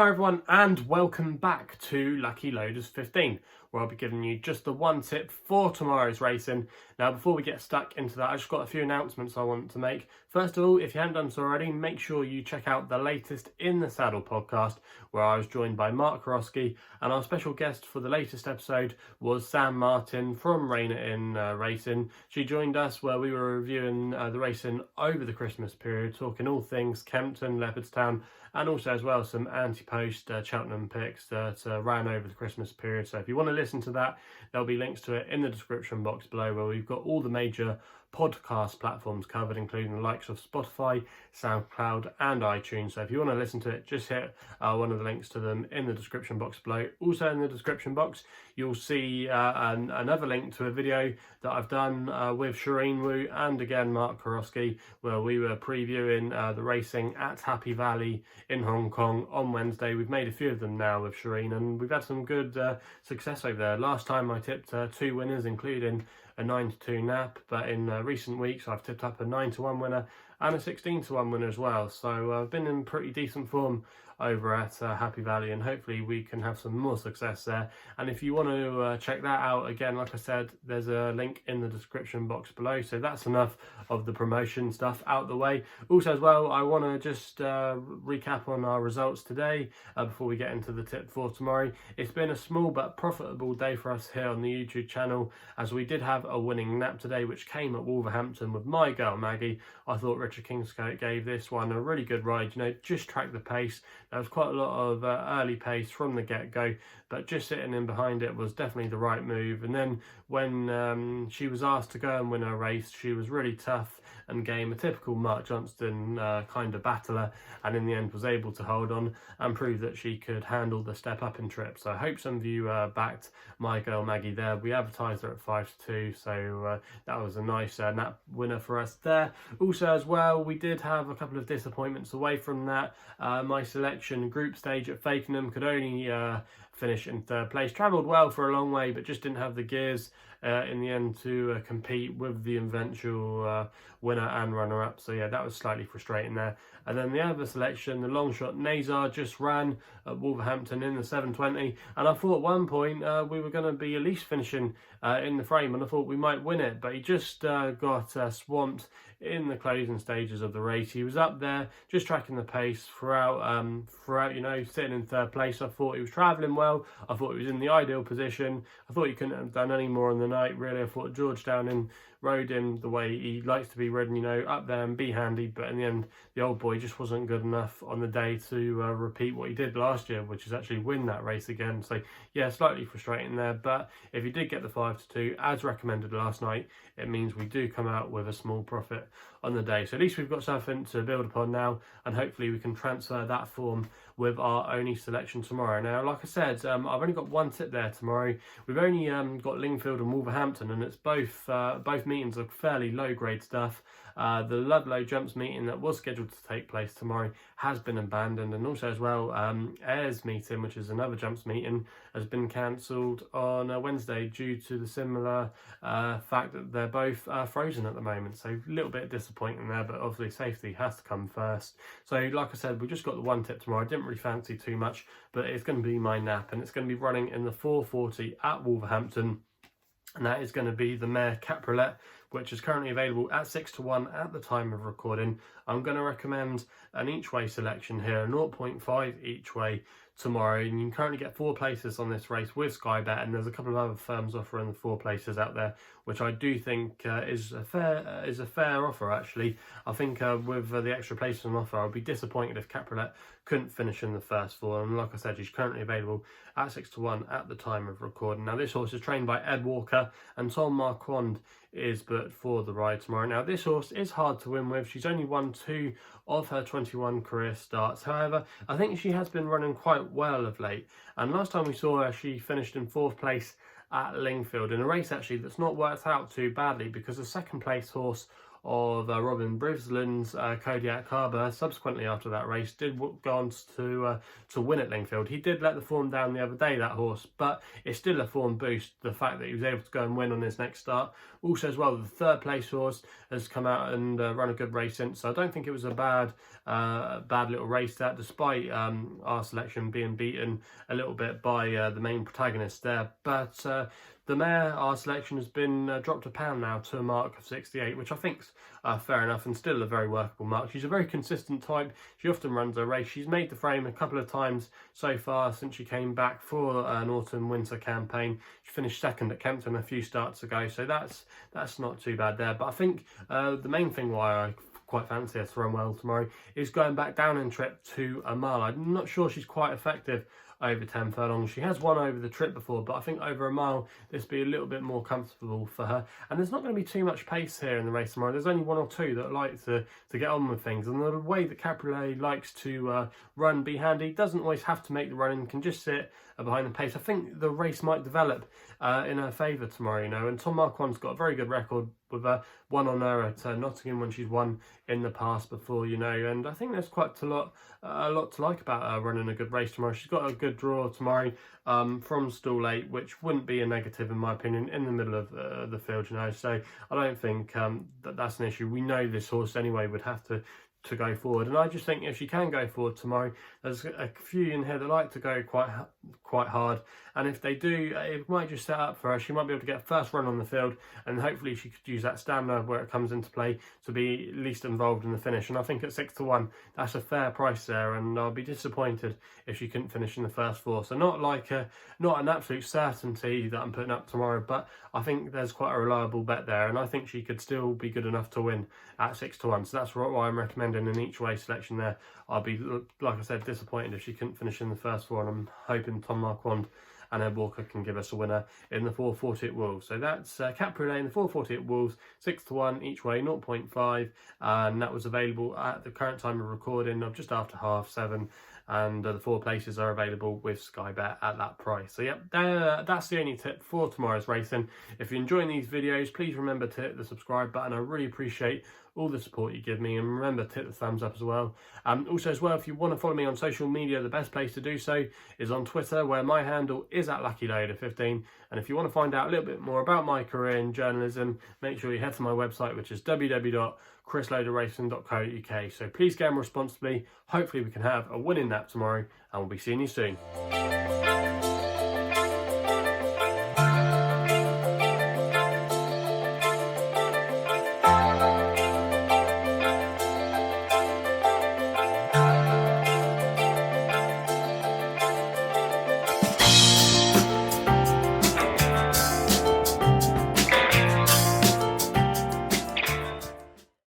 Hi everyone, and welcome back to Lucky Loaders 15, where I'll be giving you just the one tip for tomorrow's racing. Now, before we get stuck into that, I've just got a few announcements I want to make. First of all, if you haven't done so already, make sure you check out the latest In the Saddle podcast, where I was joined by Mark Karosky, and our special guest for the latest episode was Sam Martin from Rain It In Racing. She joined us where we were reviewing the racing over the Christmas period, talking all things Kempton, Leopardstown, and also as well some anti-post Cheltenham picks that ran over the Christmas period. So if you want to listen to that, there'll be links to it in the description box below, where we've got all the major podcast platforms covered, including the likes of Spotify, SoundCloud and iTunes. So if you want to listen to it, just hit one of the links to them in the description box below. Also in the description box you'll see another link to a video that I've done with Shireen Wu and again Mark Karosky, where we were previewing the racing at Happy Valley in Hong Kong on Wednesday. We've made a few of them now with Shireen, and we've had some good success over there. Last time I tipped 2 winners, including a 9-2 nap, but in recent weeks I've tipped up a 9-1 winner and a 16-1 winner as well. So I've been in pretty decent form over at Happy Valley, and hopefully we can have some more success there. And if you want to check that out, again, like I said, there's a link in the description box below. So that's enough of the promotion stuff out the way. Also as well, I want to just recap on our results today before we get into the tip for tomorrow. It's been a small but profitable day for us here on the YouTube channel, as we did have a winning nap today, which came at Wolverhampton with my girl Maggie. I thought Richard Kingscote gave this one a really good ride, you know, just track the pace. There was quite a lot of early pace from the get-go, but just sitting in behind it was definitely the right move. And then when she was asked to go and win her race, she was really tough and game, a typical Mark Johnston kind of battler, and in the end was able to hold on and prove that she could handle the step up in trip. So I hope some of you backed my girl Maggie there. We advertised her at 5-2, so that was a nice nap winner for us there. Also as well, we did have a couple of disappointments away from that. My selection group stage at Fakenham could only finish in 3rd place. Travelled well for a long way, but just didn't have the gears in the end to compete with the eventual winner and runner-up. So yeah, that was slightly frustrating there. And then the other selection, the Longshot Nazar, just ran at Wolverhampton in the 720, and I thought at one point we were going to be at least finishing in the frame, and I thought we might win it, but he just got swamped in the closing stages of the race. He was up there just tracking the pace throughout, you know, sitting in 3rd place. I thought he was travelling well. I thought he was in the ideal position. I thought he couldn't have done any more on the night, really. I thought George Downing rode him the way he likes to be ridden, you know, up there and be handy, but in the end the old boy just wasn't good enough on the day to repeat what he did last year, which is actually win that race again. So yeah, slightly frustrating there, but if you did get the 5-2 as recommended last night, it means we do come out with a small profit on the day. So at least we've got something to build upon now, and hopefully we can transfer that form with our only selection tomorrow. Now, like I said, I've only got one tip there tomorrow. We've only got Lingfield and Wolverhampton, and it's both meetings are fairly low grade stuff. The Ludlow Jumps meeting that was scheduled to take place tomorrow has been abandoned, and also as well Ayres meeting, which is another jumps meeting, has been cancelled on Wednesday due to the similar fact that they're both frozen at the moment. So a little bit disappointing there, but obviously safety has to come first. So like I said, we've just got the one tip tomorrow. I didn't really fancy too much, but it's going to be my nap, and it's going to be running in the 440 at Wolverhampton, and that is going to be the mare Capriolette, which is currently available at 6-1 at the time of recording. I'm going to recommend an each way selection here, 0.5 each way tomorrow, and you can currently get 4 places on this race with SkyBet, and there's a couple of other firms offering the 4 places out there, which I do think is a fair offer actually. I think with the extra places on offer, I'd be disappointed if Capriolette couldn't finish in the first 4, and like I said, she's currently available at 6-1 at the time of recording. Now this horse is trained by Ed Walker, and Tom Marquand is booked for the ride tomorrow. Now this horse is hard to win with. She's only won 2 of her 21 career starts. However, I think she has been running quite well of late, and last time we saw her she finished in 4th place at Lingfield in a race actually that's not worked out too badly, because the 2nd place horse of Robin Brisland's Kodiak Harbour, subsequently after that race, did go on to win at Lingfield. He did let the form down the other day, that horse, but it's still a form boost, the fact that he was able to go and win on his next start. Also as well, the third place horse has come out and run a good race since, so I don't think it was a bad little race that, despite our selection being beaten a little bit by the main protagonist there. But the mare, our selection, has been dropped a pound now to a mark of 68, which I think's fair enough and still a very workable mark. She's a very consistent type. She often runs her race. She's made the frame a couple of times so far since she came back for an autumn-winter campaign. She finished second at Kempton a few starts ago, so that's not too bad there. But I think the main thing why I quite fancy her to run well tomorrow is going back down in trip to a mile. I'm not sure she's quite effective over 10 furlongs. She has won over the trip before, but I think over a mile this will be a little bit more comfortable for her. And there's not going to be too much pace here in the race tomorrow. There's only one or two that like to get on with things, and the way that Capriolette likes to run, be handy, doesn't always have to make the run and can just sit behind the pace. I think the race might develop in her favour tomorrow, you know, and Tom Marquand's got a very good record with one on her at Nottingham when she's won in the past before, you know, and I think there's quite a lot to like about her running a good race tomorrow. She's got a good draw tomorrow from stall 8, which wouldn't be a negative in my opinion, in the middle of the field, you know, so I don't think that's an issue. We know this horse anyway would have to go forward, and I just think if she can go forward tomorrow, there's a few in here that like to go quite hard, and if they do, it might just set up for her. She might be able to get a first run on the field, and hopefully she could use that stamina where it comes into play to be least involved in the finish. And I think at 6 to 1, that's a fair price there, and I'll be disappointed if she couldn't finish in the first 4. So not an absolute certainty that I'm putting up tomorrow, but I think there's quite a reliable bet there, and I think she could still be good enough to win at 6 to 1. So that's why I'm recommending an each way selection there. I'll be, like I said, disappointed if she couldn't finish in the first 4, and I'm hoping Tom Marquand and Ed Walker can give us a winner in the 440 at Wolves. So that's Capriolette in the 440 at Wolves, 6 to 1 each way, 0.5, and that was available at the current time of recording of just after 7:30. And the 4 places are available with SkyBet at that price. So yeah, that's the only tip for tomorrow's racing. If you're enjoying these videos, please remember to hit the subscribe button. I really appreciate all the support you give me, and remember to hit the thumbs up as well. Also as well, if you want to follow me on social media, the best place to do so is on Twitter, where my handle is at LuckyLoader15. And if you want to find out a little bit more about my career in journalism, make sure you head to my website, which is www.chrisloaderracing.co.uk. So please gamble responsibly. Hopefully we can have a winning nap tomorrow, and we'll be seeing you soon.